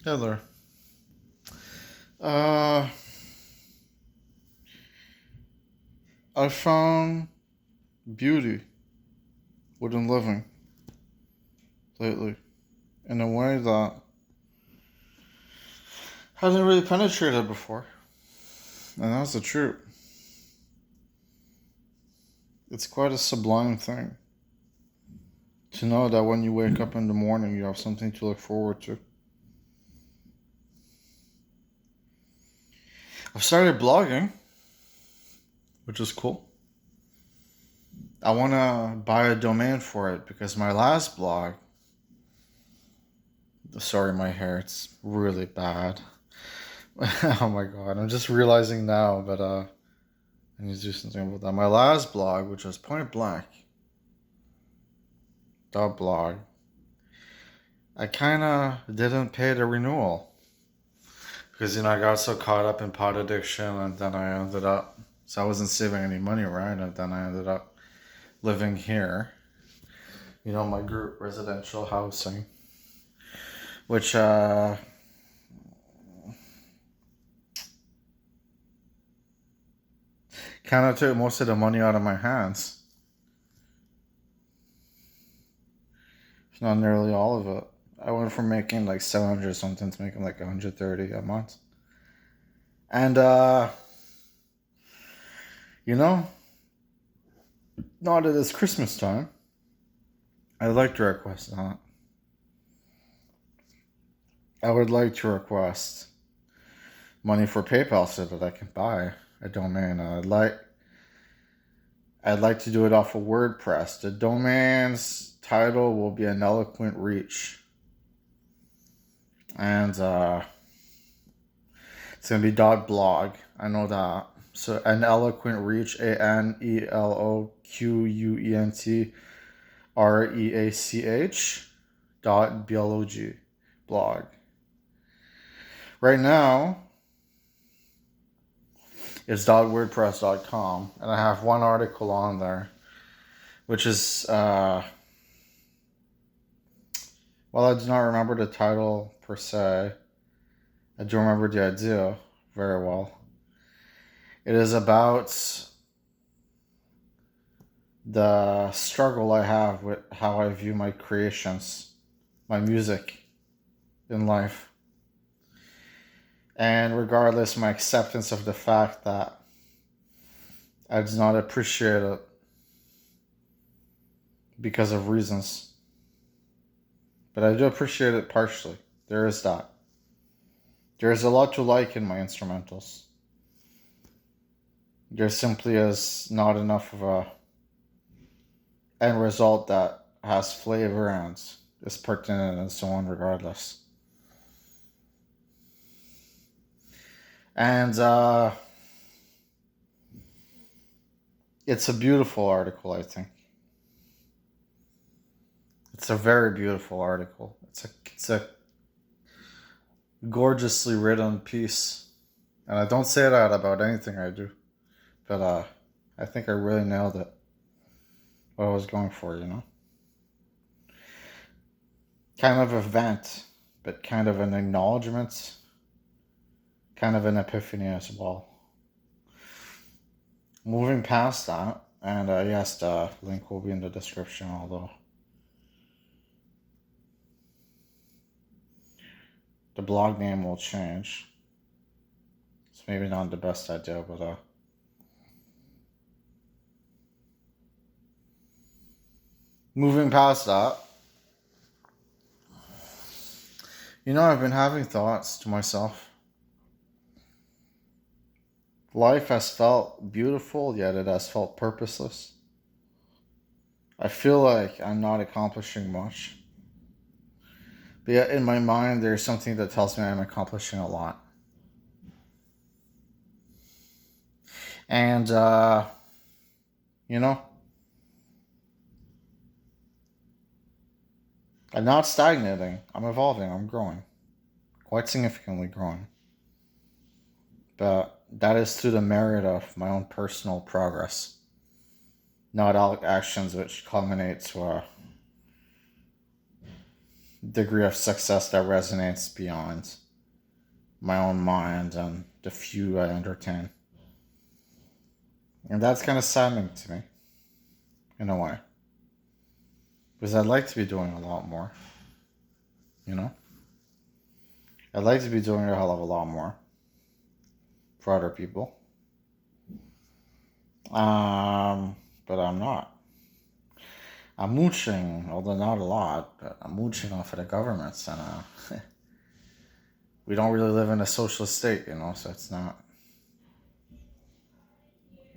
Hey there. Uh, I found beauty within living lately in a way that hasn't really penetrated before. And that's the truth. It's quite a sublime thing to know that when you wake up in the morning, you have something to look forward to. I've started blogging, which is cool. I want to buy a domain for it because my last blog, sorry, my hair, it's really bad. Oh my god, I'm just realizing now, but I need to do something about that. My last blog, which was point blank dot blog, I kind of didn't pay the renewal because I got so caught up in pot addiction, and then I ended up, so I wasn't saving any money, right? And then I ended up living here, my group residential housing, which kind of took most of the money out of my hands. Not nearly all of it. I went from making like 700 something to making like 130 a month. And you know, not at this Christmas time, I'd like to request that. I would like to request money for PayPal so that I can buy a domain. I'd like to do it off of WordPress. The domain's title will be Aneloquent Reach. And it's going to be .blog. I know that. So Aneloquent Reach, ANELOQUENTREACH .blog. Blog. Right now, it's .wordpress.com, and I have one article on there, which is, well, I do not remember the title per se. I do remember the idea very well. It is about the struggle I have with how I view my creations, my music in life. And regardless, my acceptance of the fact that I do not appreciate it because of reasons. But I do appreciate it partially. There is that. There is a lot to like in my instrumentals. There simply is not enough of a end result that has flavor and is pertinent and so on regardless. And it's a beautiful article, I think. It's a very beautiful article. It's a gorgeously written piece. And I don't say that about anything I do. But I think I really nailed it. What I was going for, Kind of a vent, but kind of an acknowledgement, kind of an epiphany as well. Moving past that, and yes, the link will be in the description, although the blog name will change. It's maybe not the best idea, but moving past that, I've been having thoughts to myself. Life has felt beautiful, yet it has felt purposeless. I feel like I'm not accomplishing much. But yet in my mind, there's something that tells me I'm accomplishing a lot. And, I'm not stagnating. I'm evolving. I'm growing. Quite significantly growing. But that is through the merit of my own personal progress. Not all actions which culminate to degree of success that resonates beyond my own mind and the few I entertain. And that's kind of saddening to me, in a way. Because I'd like to be doing a lot more, you know? I'd like to be doing a hell of a lot more for other people. But I'm not. I'm mooching, although not a lot, but I'm mooching off of the governments, and we don't really live in a socialist state, so it's not.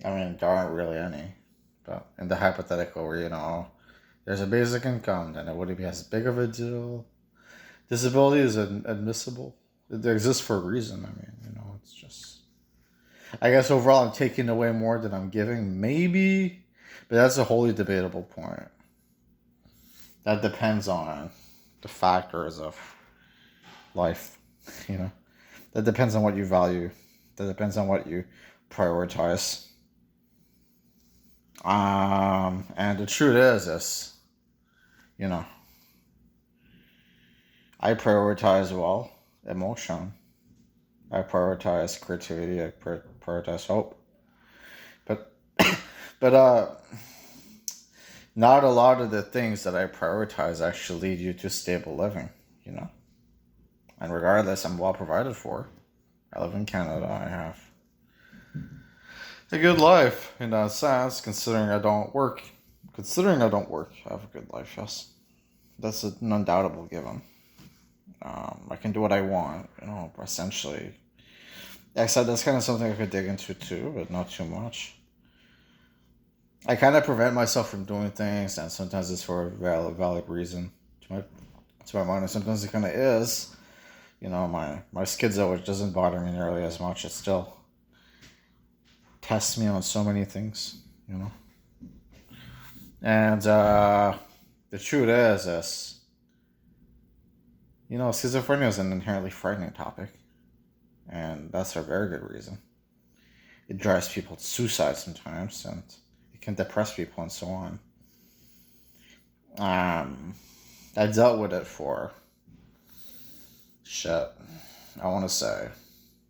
I mean, there aren't really any, but in the hypothetical where, there's a basic income, then it wouldn't be as big of a deal. Disability is admissible. It exists for a reason. I mean, it's just. I guess overall I'm taking away more than I'm giving, maybe, but that's a wholly debatable point. That depends on the factors of life, That depends on what you value. That depends on what you prioritize. And the truth is, I prioritize, emotion. I prioritize creativity. I prioritize hope. But not a lot of the things that I prioritize actually lead you to stable living, And regardless, I'm well provided for. I live in Canada. I have a good life in that sense, considering I don't work. I have a good life, yes. That's an undoubtable given. I can do what I want, essentially. Except that's kind of something I could dig into too, but not too much. I kind of prevent myself from doing things, and sometimes it's for a valid reason to my mind, and sometimes it kind of is. My schizo, which doesn't bother me nearly as much, it still tests me on so many things, And the truth is, schizophrenia is an inherently frightening topic, and that's for a very good reason. It drives people to suicide sometimes, and it can depress people and so on. I dealt with it for I want to say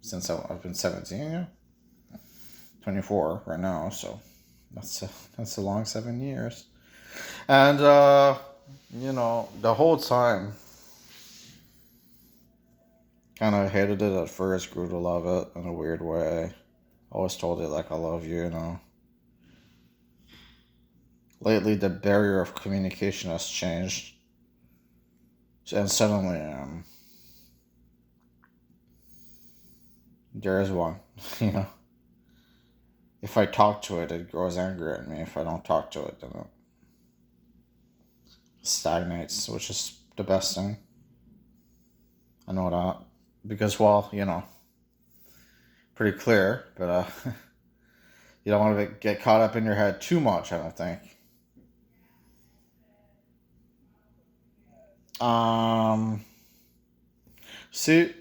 since I've been 17, 24 right now, so that's a long 7 years. And the whole time kind of hated it at first, grew to love it in a weird way. Always told it like I love you, Lately the barrier of communication has changed, and suddenly there is one. If I talk to it, it grows angry at me. If I don't talk to it, then it stagnates, which is the best thing. I know that. Because, pretty clear, but you don't want to get caught up in your head too much, I don't think. See,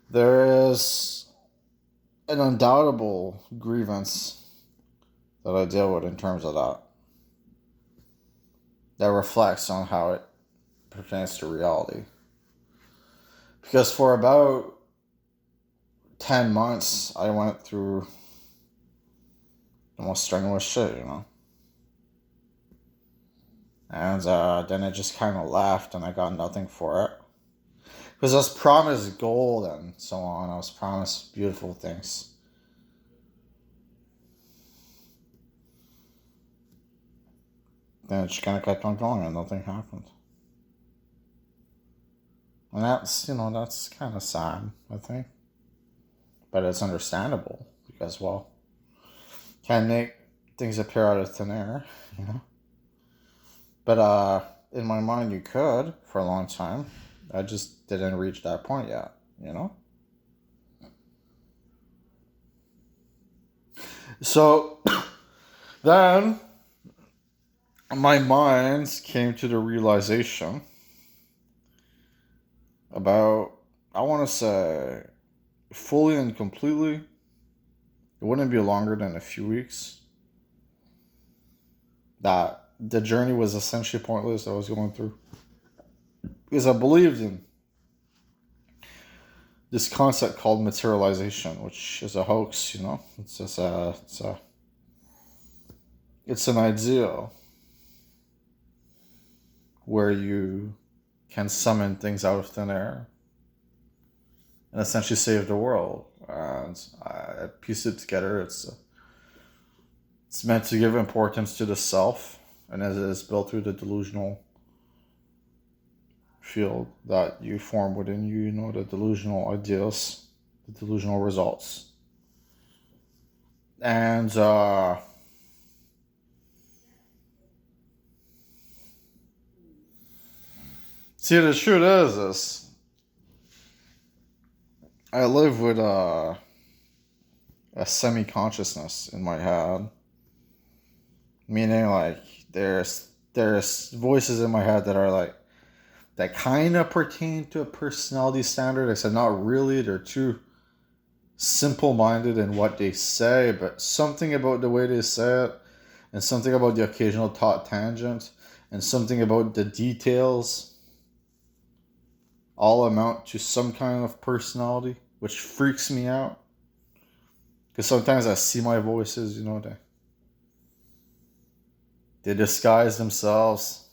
there is an undoubtable grievance that I deal with in terms of that reflects on how it pertains to reality. Because for about 10 months, I went through the most strenuous shit, And then it just kind of left, and I got nothing for it. Because I was promised gold and so on. I was promised beautiful things. Then it just kind of kept on going, and nothing happened. And that's kind of sad, I think. But it's understandable, because, can't make things appear out of thin air, But in my mind, you could for a long time. I just didn't reach that point yet, So then my mind came to the realization about, I want to say, fully and completely, it wouldn't be longer than a few weeks, that the journey was essentially pointless I was going through. Because I believed in this concept called materialization, which is a hoax, you know? It's just it's an ideal where you can summon things out of thin air and essentially save the world. And I piece it together. It's meant to give importance to the self, and as it is built through the delusional field that you form within you, you know, the delusional ideas, the delusional results. And see, the truth is this. I live with a semi-consciousness in my head. Meaning, like, there's voices in my head that are like, that kind of pertain to a personality standard. I said not really. They're too simple-minded in what they say, but something about the way they say it, and something about the occasional thought tangent, and something about the details all amount to some kind of personality, which freaks me out. Because sometimes I see my voices, you know, they disguise themselves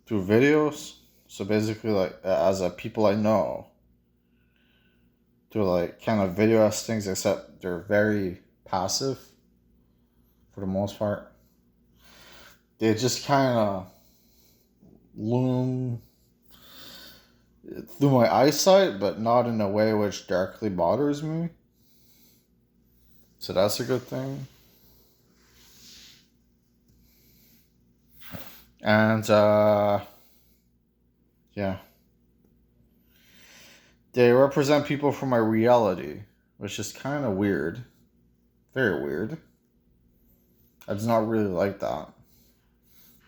through videos. So basically, like, as a people I know, to like kind of video us things, except they're very passive for the most part. They just kind of loom through my eyesight, but not in a way which darkly bothers me. So that's a good thing. And yeah, they represent people from my reality, which is kind of weird, very weird. I do not really like that,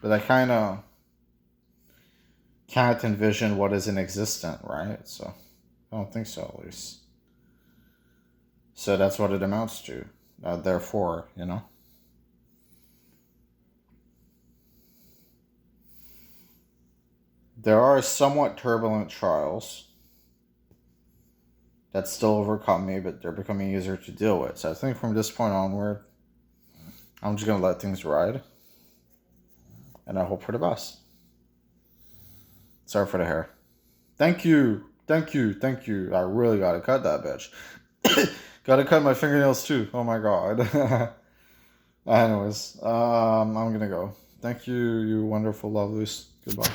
but I kind of can't envision what isn't existent, right? So I don't think so, at least. So that's what it amounts to. Therefore, you know. There are somewhat turbulent trials that still overcome me, but they're becoming easier to deal with. So I think from this point onward, I'm just going to let things ride. And I hope for the best. Sorry for the hair. Thank you. Thank you. Thank you. I really got to cut that bitch. Got to cut my fingernails too. Oh my God. Anyways, I'm going to go. Thank you, you wonderful lovelies. Goodbye.